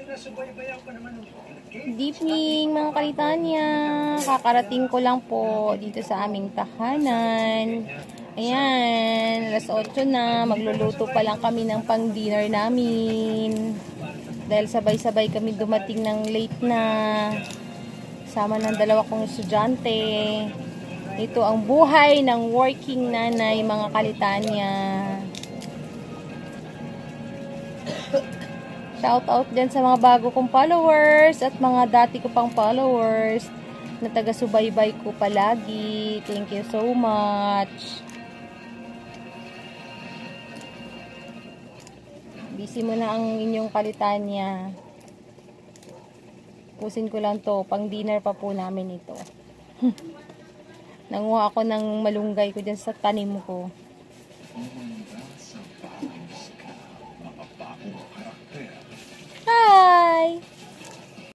Good evening mga Kalitanya. Kakarating ko lang po dito sa aming tahanan. Ayan, alas 8 na. Magluluto pa lang kami ng pang-dinner namin. Dahil sabay-sabay kami dumating ng late na. Sama ng dalawa kong estudyante. Ito ang buhay ng working nanay mga Kalitanya. Shout out din sa mga bago kong followers at mga dati ko pang followers na taga-subaybay ko palagi. Thank you so much. Busy mo na ang inyong Kalitanya. Pusin ko lang to. Pang dinner pa po namin ito. Nanguha ako ng malunggay ko dyan sa tanim ko.